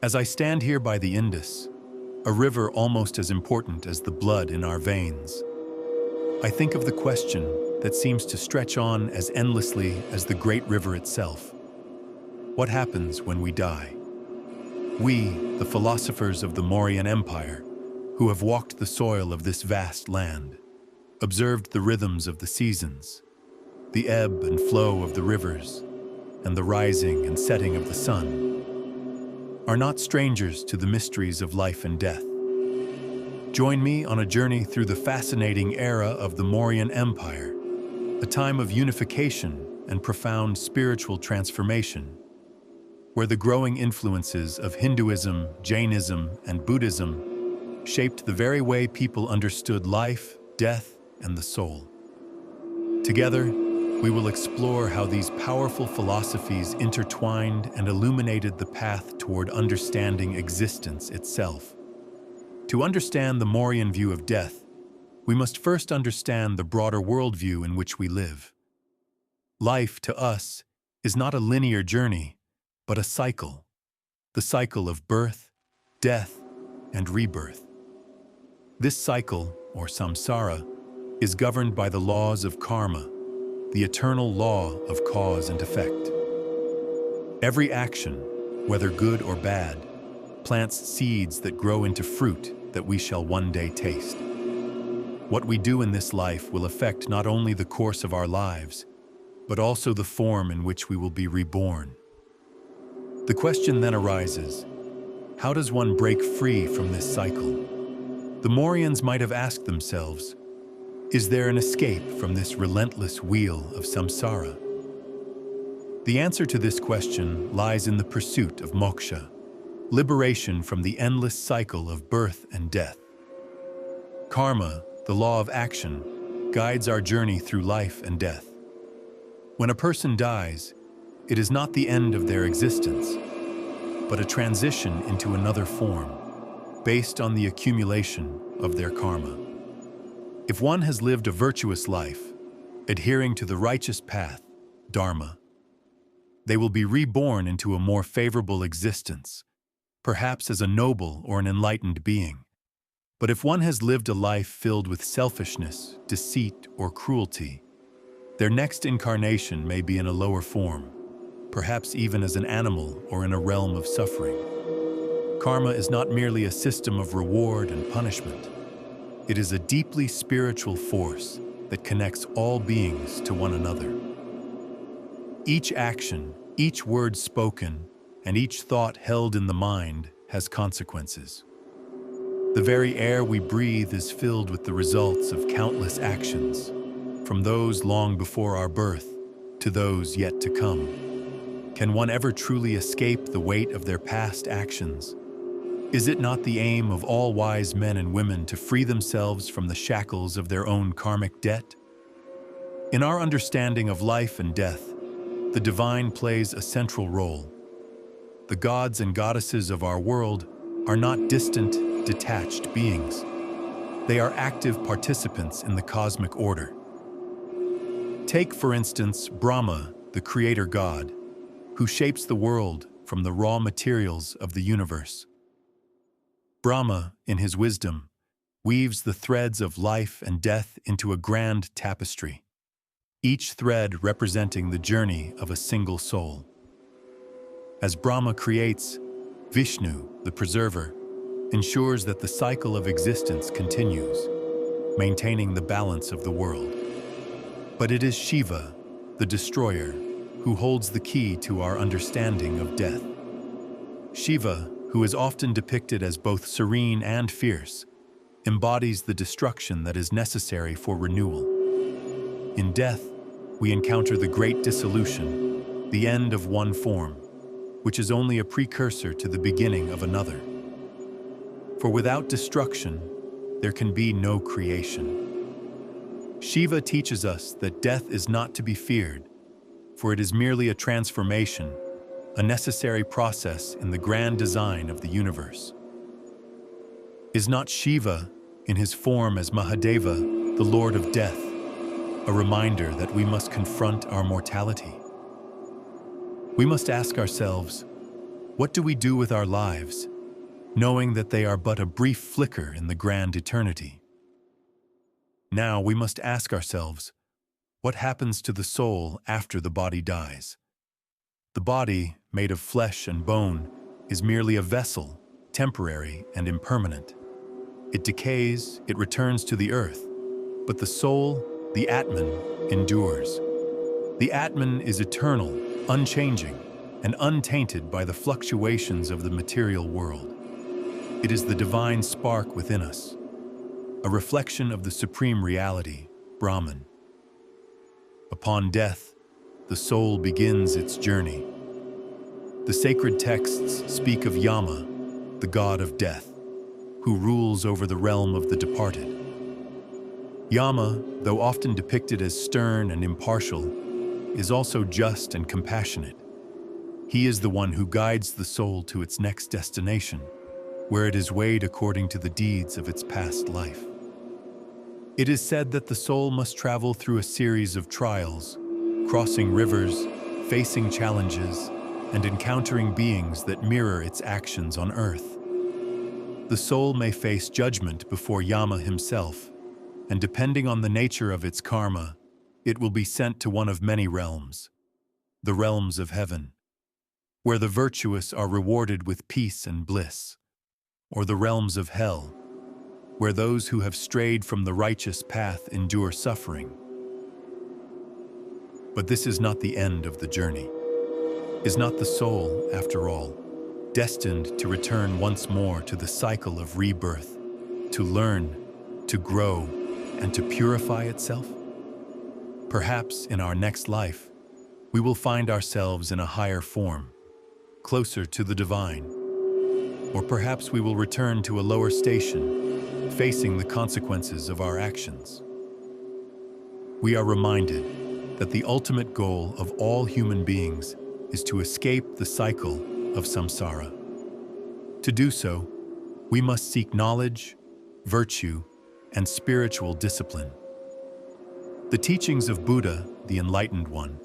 As I stand here by the Indus, a river almost as important as the blood in our veins, I think of the question that seems to stretch on as endlessly as the great river itself. What happens when we die? We, the philosophers of the Mauryan Empire, who have walked the soil of this vast land, observed the rhythms of the seasons, the ebb and flow of the rivers, and the rising and setting of the sun, are not strangers to the mysteries of life and death. Join me on a journey through the fascinating era of the Mauryan Empire, a time of unification and profound spiritual transformation, where the growing influences of Hinduism, Jainism, and Buddhism shaped the very way people understood life, death, and the soul. Together, we will explore how these powerful philosophies intertwined and illuminated the path toward understanding existence itself. To understand the Mauryan view of death, we must first understand the broader worldview in which we live. Life, to us, is not a linear journey, but a cycle, the cycle of birth, death, and rebirth. This cycle, or samsara, is governed by the laws of karma, the eternal law of cause and effect. Every action, whether good or bad, plants seeds that grow into fruit that we shall one day taste. What we do in this life will affect not only the course of our lives, but also the form in which we will be reborn. The question then arises, how does one break free from this cycle? The Mauryans might have asked themselves, is there an escape from this relentless wheel of samsara? The answer to this question lies in the pursuit of moksha, liberation from the endless cycle of birth and death. Karma, the law of action, guides our journey through life and death. When a person dies, it is not the end of their existence, but a transition into another form, based on the accumulation of their karma. If one has lived a virtuous life, adhering to the righteous path, dharma, they will be reborn into a more favorable existence, perhaps as a noble or an enlightened being. But if one has lived a life filled with selfishness, deceit, or cruelty, their next incarnation may be in a lower form, perhaps even as an animal or in a realm of suffering. Karma is not merely a system of reward and punishment. It is a deeply spiritual force that connects all beings to one another. Each action, each word spoken, and each thought held in the mind has consequences. The very air we breathe is filled with the results of countless actions, from those long before our birth to those yet to come. Can one ever truly escape the weight of their past actions? Is it not the aim of all wise men and women to free themselves from the shackles of their own karmic debt? In our understanding of life and death, the divine plays a central role. The gods and goddesses of our world are not distant, detached beings. They are active participants in the cosmic order. Take, for instance, Brahma, the creator god, who shapes the world from the raw materials of the universe. Brahma, in his wisdom, weaves the threads of life and death into a grand tapestry, each thread representing the journey of a single soul. As Brahma creates, Vishnu, the preserver, ensures that the cycle of existence continues, maintaining the balance of the world. But it is Shiva, the destroyer, who holds the key to our understanding of death. Shiva, who is often depicted as both serene and fierce, embodies the destruction that is necessary for renewal. In death, we encounter the great dissolution, the end of one form, which is only a precursor to the beginning of another. For without destruction, there can be no creation. Shiva teaches us that death is not to be feared, for it is merely a transformation, a necessary process in the grand design of the universe. Is not Shiva, in his form as Mahadeva, the Lord of Death, a reminder that we must confront our mortality? We must ask ourselves, What do we do with our lives, knowing that they are but a brief flicker in the grand eternity? Now we must ask ourselves, what happens to the soul after the body dies? The body, made of flesh and bone, is merely a vessel, temporary and impermanent. It decays, it returns to the earth, but the soul, the Atman, endures. The Atman is eternal, unchanging, and untainted by the fluctuations of the material world. It is the divine spark within us, a reflection of the supreme reality, Brahman. Upon death, the soul begins its journey. The sacred texts speak of Yama, the god of death, who rules over the realm of the departed. Yama, though often depicted as stern and impartial, is also just and compassionate. He is the one who guides the soul to its next destination, where it is weighed according to the deeds of its past life. It is said that the soul must travel through a series of trials, crossing rivers, facing challenges, and encountering beings that mirror its actions on earth. The soul may face judgment before Yama himself, and depending on the nature of its karma, it will be sent to one of many realms, the realms of heaven, where the virtuous are rewarded with peace and bliss, or the realms of hell, where those who have strayed from the righteous path endure suffering. But this is not the end of the journey. Is not the soul, after all, destined to return once more to the cycle of rebirth, to learn, to grow, and to purify itself? Perhaps in our next life, we will find ourselves in a higher form, closer to the divine. Or perhaps we will return to a lower station, facing the consequences of our actions. We are reminded that the ultimate goal of all human beings is to escape the cycle of samsara. To do so, we must seek knowledge, virtue, and spiritual discipline. The teachings of Buddha, the Enlightened One,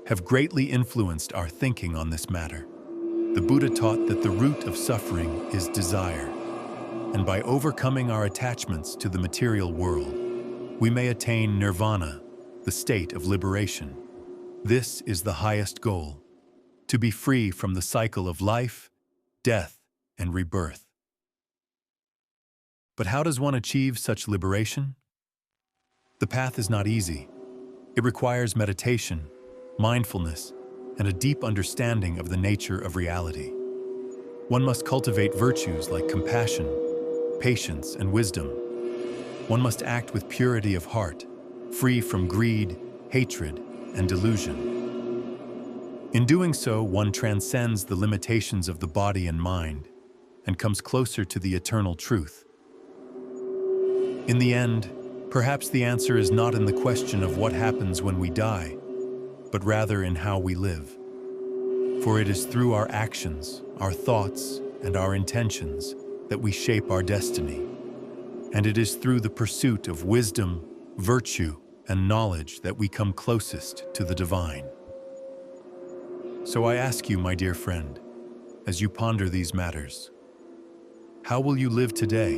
have greatly influenced our thinking on this matter. The Buddha taught that the root of suffering is desire, and by overcoming our attachments to the material world, we may attain nirvana, the state of liberation. This is the highest goal, to be free from the cycle of life, death, and rebirth. But how does one achieve such liberation? The path is not easy. It requires meditation, mindfulness, and a deep understanding of the nature of reality. One must cultivate virtues like compassion, patience, and wisdom. One must act with purity of heart, free from greed, hatred, and delusion. In doing so, one transcends the limitations of the body and mind and comes closer to the eternal truth. In the end, perhaps the answer is not in the question of what happens when we die, but rather in how we live. For it is through our actions, our thoughts, and our intentions that we shape our destiny. And it is through the pursuit of wisdom, virtue, and knowledge that we come closest to the divine. So I ask you, my dear friend, as you ponder these matters, how will you live today,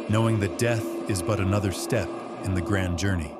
knowing that death is but another step in the grand journey?